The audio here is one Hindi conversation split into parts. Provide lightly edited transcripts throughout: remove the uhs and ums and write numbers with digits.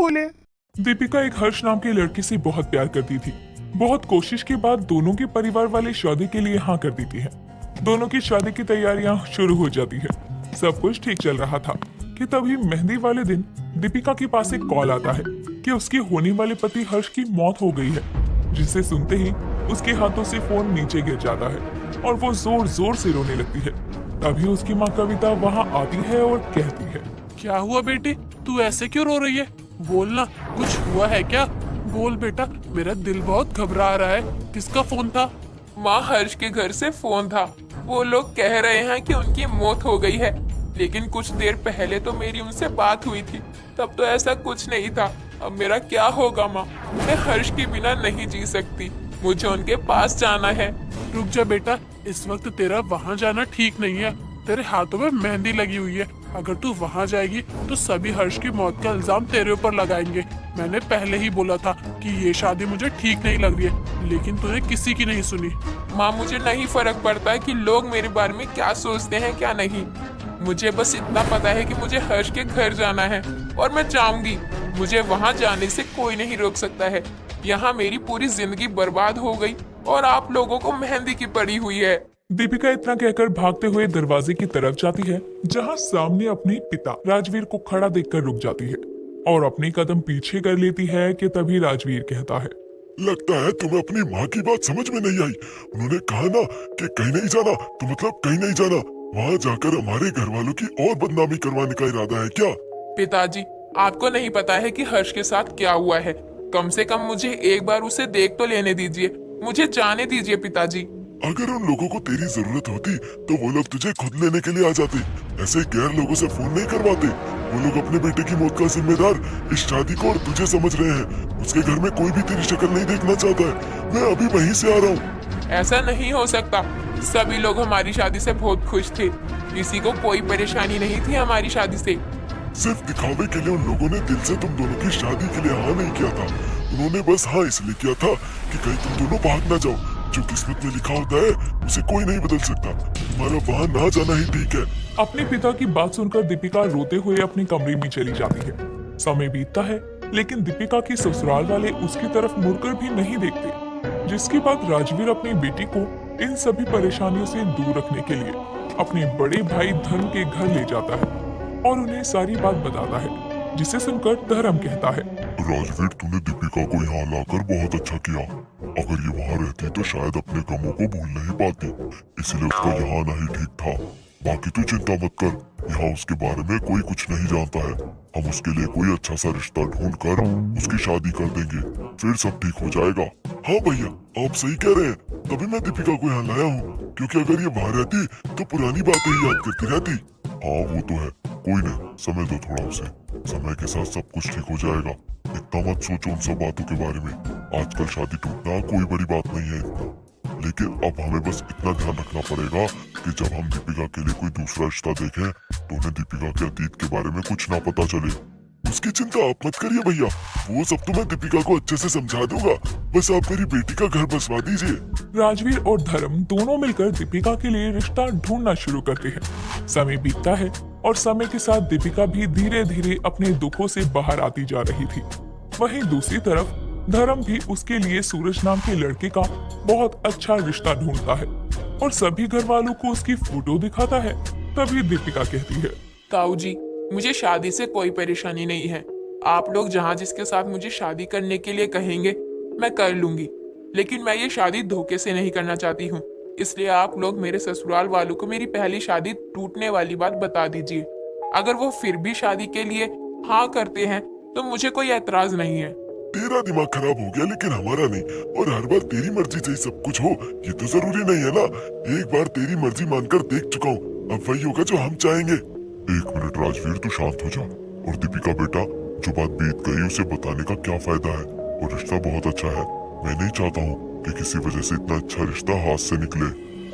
बोले। दीपिका एक हर्ष नाम के लड़के से बहुत प्यार करती थी। बहुत कोशिश के बाद दोनों के परिवार वाले शादी के लिए हाँ कर देती हैं। दोनों की शादी की तैयारियां शुरू हो जाती है। सब कुछ ठीक चल रहा था कि तभी मेहंदी वाले दिन दीपिका के पास एक कॉल आता है कि उसके होने वाले पति हर्ष की मौत हो गई है, जिसे सुनते ही उसके हाथों से फोन नीचे गिर जाता है और वो जोर जोर से रोने लगती है। तभी उसकी माँ कविता वहाँ आती है और कहती है, क्या हुआ बेटी, तू ऐसे क्यों रो रही है? बोलना, कुछ हुआ है क्या? बोल बेटा, मेरा दिल बहुत घबरा रहा है। किसका फोन था? माँ, हर्ष के घर से फोन था। वो लोग कह रहे हैं कि उनकी मौत हो गई है, लेकिन कुछ देर पहले तो मेरी उनसे बात हुई थी, तब तो ऐसा कुछ नहीं था। अब मेरा क्या होगा माँ? मैं हर्ष के बिना नहीं जी सकती, मुझे उनके पास जाना है। रुक जा बेटा, इस वक्त तेरा वहाँ जाना ठीक नहीं है। तेरे हाथों में मेहंदी लगी हुई है, अगर तू वहाँ जाएगी तो सभी हर्ष की मौत का इल्जाम तेरे ऊपर लगाएंगे। मैंने पहले ही बोला था कि ये शादी मुझे ठीक नहीं लग रही है, लेकिन तूने किसी की नहीं सुनी। माँ, मुझे नहीं फर्क पड़ता कि लोग मेरे बारे में क्या सोचते हैं क्या नहीं। मुझे बस इतना पता है कि मुझे हर्ष के घर जाना है और मैं जाऊंगी। मुझे वहाँ जाने से कोई नहीं रोक सकता है। यहाँ मेरी पूरी जिंदगी बर्बाद हो गई और आप लोगों को मेहंदी की पड़ी हुई है। दीपिका इतना कहकर भागते हुए दरवाजे की तरफ जाती है, जहां सामने अपने पिता राजवीर को खड़ा देखकर रुक जाती है और अपनी कदम पीछे कर लेती है कि तभी राजवीर कहता है, लगता है तुम्हें अपनी माँ की बात समझ में नहीं आई। उन्होंने कहा ना कि कहीं नहीं जाना, तो मतलब कहीं नहीं जाना। वहाँ जाकर हमारे घर वालों की और बदनामी करवाने का इरादा है क्या? पिताजी, आपको नहीं पता है कि हर्ष के साथ क्या हुआ है। कम से कम मुझे एक बार उसे देख तो लेने दीजिए, मुझे जाने दीजिए पिताजी। अगर उन लोगों को तेरी जरूरत होती तो वो लोग तुझे खुद लेने के लिए आ जाते। ऐसे गैर लोगों से फोन नहीं करवाते। वो लोग अपने बेटे की मौत का जिम्मेदार इस शादी को और तुझे समझ रहे हैं। उसके घर में कोई भी तेरी शक्ल नहीं देखना चाहता है। मैं अभी वहीं से आ रहा हूँ। ऐसा नहीं हो सकता। सभी लोग हमारी शादी से बहुत खुश थे, किसी को कोई परेशानी नहीं थी हमारी शादी से। सिर्फ दिखावे के लिए उन लोगों ने दिल से तुम दोनों की शादी के लिए हाँ नहीं किया था। उन्होंने बस हाँ इसलिए किया था कि कहीं तुम दोनों भाग ना जाओ। जो किस्मत में लिखा होता है उसे कोई नहीं बदल सकता। तुम्हारा वहाँ ना जाना ही ठीक है। अपने पिता की बात सुनकर दीपिका रोते हुए अपने कमरे में चली जाती है। समय बीतता है, लेकिन दीपिका के ससुराल वाले उसकी तरफ मुड़कर भी नहीं देखते, जिसके बाद राजवीर अपनी बेटी को इन सभी परेशानियों से दूर रखने के लिए अपने बड़े भाई धर्म के घर ले जाता है और उन्हें सारी बात बताता है, जिसे सुनकर धर्म कहता है, राजवीर, तूने दीपिका को यहाँ लाकर बहुत अच्छा किया। अगर ये वहाँ रहती तो शायद अपने गमों को भूल नहीं पाती, इसलिए उसका यहाँ आना ही ठीक था। बाकी तू चिंता मत कर, यहाँ उसके बारे में कोई कुछ नहीं जानता है। हम उसके लिए कोई अच्छा सा रिश्ता ढूंढ कर उसकी शादी कर देंगे, फिर सब ठीक हो जाएगा। हाँ भैया, आप सही कह रहे हैं। तभी मैं दीपिका को यहाँ लाया हूँ, क्योंकि अगर ये बाहर रहती तो पुरानी बातें ही याद करती रहती। हाँ वो तो है, कोई नहीं, समय दो थोड़ा उसे। समय के साथ सब कुछ ठीक हो जाएगा। इतना मत सोचो उन सब बातों के बारे में। आजकल शादी टूटना कोई बड़ी बात नहीं है इतना। लेकिन अब हमें बस इतना ध्यान रखना पड़ेगा कि जब हम दीपिका के लिए कोई दूसरा रिश्ता देखें तो उन्हें दीपिका के अतीत के बारे में कुछ ना पता चले। उसकी चिंता आप मत करिए भैया, वो सब तो मैं दीपिका को अच्छे से समझा दूंगा। बस आप मेरी बेटी का घर बसवा दीजिए। राजवीर और धर्म दोनों मिलकर दीपिका के लिए रिश्ता ढूंढना शुरू करते हैं। समय बीतता है और समय के साथ दीपिका भी धीरे धीरे अपने दुखों से बाहर आती जा रही थी। वहीं दूसरी तरफ धर्म भी उसके लिए सूरज नाम के लड़के का बहुत अच्छा रिश्ता ढूंढता है और सभी घर वालों को उसकी फोटो दिखाता है। तभी दीपिका कहती है, ताऊ जी, मुझे शादी से कोई परेशानी नहीं है। आप लोग जहाँ जिसके साथ मुझे शादी करने के लिए कहेंगे मैं कर लूंगी, लेकिन मैं ये शादी धोखे से नहीं करना चाहती हूँ। इसलिए आप लोग मेरे ससुराल वालों को मेरी पहली शादी टूटने वाली बात बता दीजिए। अगर वो फिर भी शादी के लिए हाँ करते हैं तो मुझे कोई ऐतराज नहीं है। तेरा दिमाग खराब हो गया, लेकिन हमारा नहीं। और हर बार तेरी मर्जी से ही सब कुछ हो ये तो जरूरी नहीं है ना। एक बार तेरी मर्जी मानकर देख चुका हूँ, अब वही होगा जो हम चाहेंगे। एक मिनट राजवीर, तू शांत हो जा। और दीपिका बेटा, जो बात बीत गई उसे बताने का क्या फायदा है। और रिश्ता बहुत अच्छा है, मैं नहीं चाहता हूँ कि किसी वजह से इतना अच्छा रिश्ता हाथ से निकले।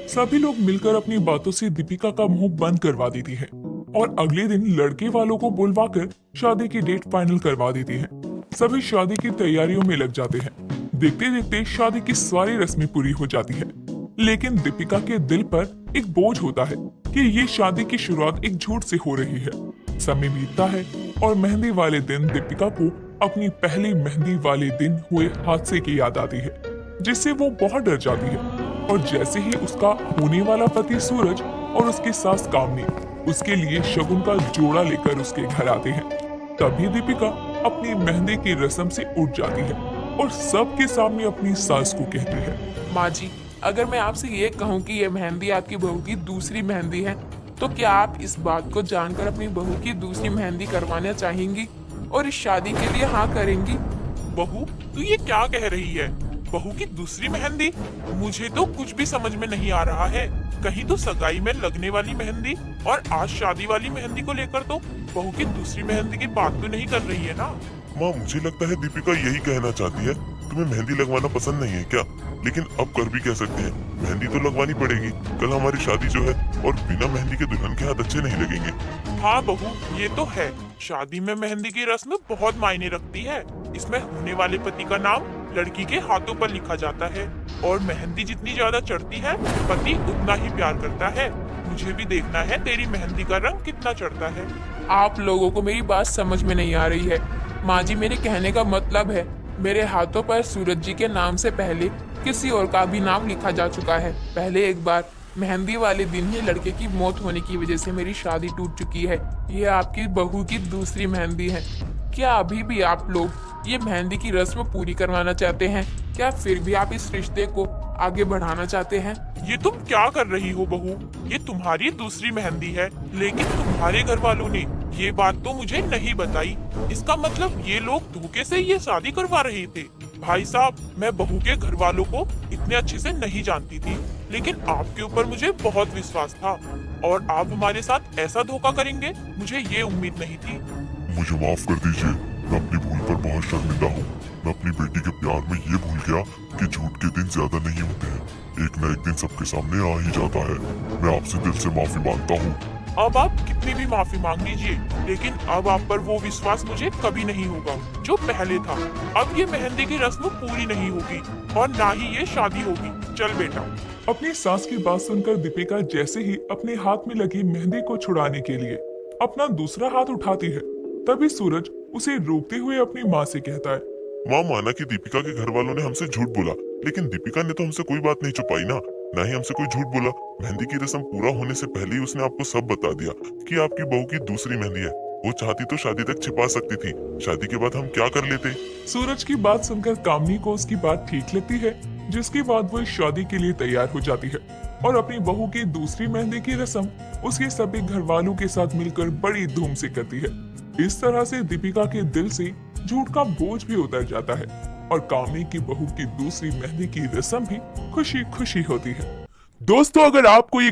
सभी लोग मिलकर अपनी बातों से दीपिका का मुंह बंद करवा देती है और अगले दिन लड़के वालों को बुलवाकर शादी की डेट फाइनल करवा देती है। सभी शादी की तैयारियों में लग जाते हैं। देखते देखते शादी की सारी रस्में पूरी हो जाती है, लेकिन दीपिका के दिल पर एक बोझ होता है कि ये शादी की शुरुआत एक झूठ से हो रही है। समय बीतता है और मेहंदी वाले दिन दीपिका को अपनी पहली मेहंदी वाले दिन हुए हादसे की याद आती है, जिससे वो बहुत डर जाती है। और जैसे ही उसका होने वाला पति सूरज और उसकी सास कामनी उसके लिए शगुन का जोड़ा लेकर उसके घर आते हैं, तभी दीपिका अपनी मेहंदी की रस्म से उठ जाती है और सबके सामने अपनी सास को कहती है, माँ जी, अगर मैं आपसे ये कहूँ कि ये मेहंदी आपकी बहू की दूसरी मेहंदी है, तो क्या आप इस बात को जानकर अपनी बहू की दूसरी मेहंदी करवाना चाहेंगी और इस शादी के लिए हाँ करेंगी? बहू, तू ये क्या कह रही है? बहू की दूसरी मेहंदी? मुझे तो कुछ भी समझ में नहीं आ रहा है। कहीं तो सगाई में लगने वाली मेहंदी और आज शादी वाली मेहंदी को लेकर तो बहू की दूसरी मेहंदी की बात तो नहीं कर रही है ना? माँ, मुझे लगता है दीपिका यही कहना चाहती है, तुम्हें मेहंदी लगवाना पसंद नहीं है क्या? लेकिन अब कर भी कह सकते हैं, मेहंदी तो लगवानी पड़ेगी। कल हमारी शादी जो है, और बिना मेहंदी के दुल्हन के हाथ अच्छे नहीं लगेंगे। हाँ बहू, ये तो है। शादी में मेहंदी की रस्म बहुत मायने रखती है। इसमें होने वाले पति का नाम लड़की के हाथों पर लिखा जाता है और मेहंदी जितनी ज्यादा चढ़ती है, पति उतना ही प्यार करता है। मुझे भी देखना है तेरी मेहंदी का रंग कितना चढ़ता है। आप लोगों को मेरी बात समझ में नहीं आ रही है। माँ जी, मेरे कहने का मतलब है, मेरे हाथों पर सूरज जी के नाम से पहले किसी और का भी नाम लिखा जा चुका है। पहले एक बार मेहंदी वाले दिन ही लड़के की मौत होने की वजह से मेरी शादी टूट चुकी है। ये आपकी बहू की दूसरी मेहंदी है। क्या अभी भी आप लोग ये मेहंदी की रस्म पूरी करवाना चाहते हैं? क्या फिर भी आप इस रिश्ते को आगे बढ़ाना चाहते हैं? ये तुम क्या कर रही हो बहू? ये तुम्हारी दूसरी मेहंदी है, लेकिन तुम्हारे घर वालों ने ये बात तो मुझे नहीं बताई। इसका मतलब ये लोग धोखे से ये शादी करवा रहे थे। भाई साहब, मैं बहू के घर वालों को इतने अच्छे से नहीं जानती थी, लेकिन आपके ऊपर मुझे बहुत विश्वास था और आप हमारे साथ ऐसा धोखा करेंगे, मुझे ये उम्मीद नहीं थी। मुझे माफ कर दीजिए, मैं अपनी भूल पर बहुत शर्मिंदा हूँ। मैं अपनी बेटी के प्यार में ये भूल गया कि झूठ के दिन ज्यादा नहीं होते हैं। एक न एक दिन सबके सामने आ ही जाता है। मैं आपसे दिल से माफी मांगता हूँ। अब आप कितनी भी माफी मांग लीजिए, लेकिन अब आप पर वो विश्वास मुझे कभी नहीं होगा जो पहले था। अब ये मेहंदी की रस्म पूरी नहीं होगी और ना ही ये शादी होगी। चल बेटा। अपनी सास की बात सुनकर दीपिका जैसे ही अपने हाथ में लगी मेहंदी को छुड़ाने के लिए अपना दूसरा हाथ उठाती है, तभी सूरज उसे रोकते हुए अपनी माँ से कहता है, माँ, माना कि दीपिका के घर वालों ने हमसे झूठ बोला, लेकिन दीपिका ने तो हमसे कोई बात नहीं छुपाई ना ही हमसे कोई झूठ बोला। मेहंदी की रस्म पूरा होने से पहले ही उसने आपको सब बता दिया कि आपकी बहू की दूसरी मेहंदी है। वो चाहती तो शादी तक छिपा सकती थी। शादी के बाद हम क्या कर लेते? सूरज की बात सुनकर कामनी को उसकी बात ठीक लगती है, जिसके बाद वो शादी के लिए तैयार हो जाती है और अपनी बहू की दूसरी मेहंदी की रस्म उसके सभी घर वालों के साथ मिलकर बड़ी धूम से करती है। इस तरह से दीपिका के दिल से झूठ का बोझ भी उतर जाता है और कामनी की बहू की दूसरी मेहंदी की रस्म भी खुशी खुशी होती है। दोस्तों, अगर आपको ये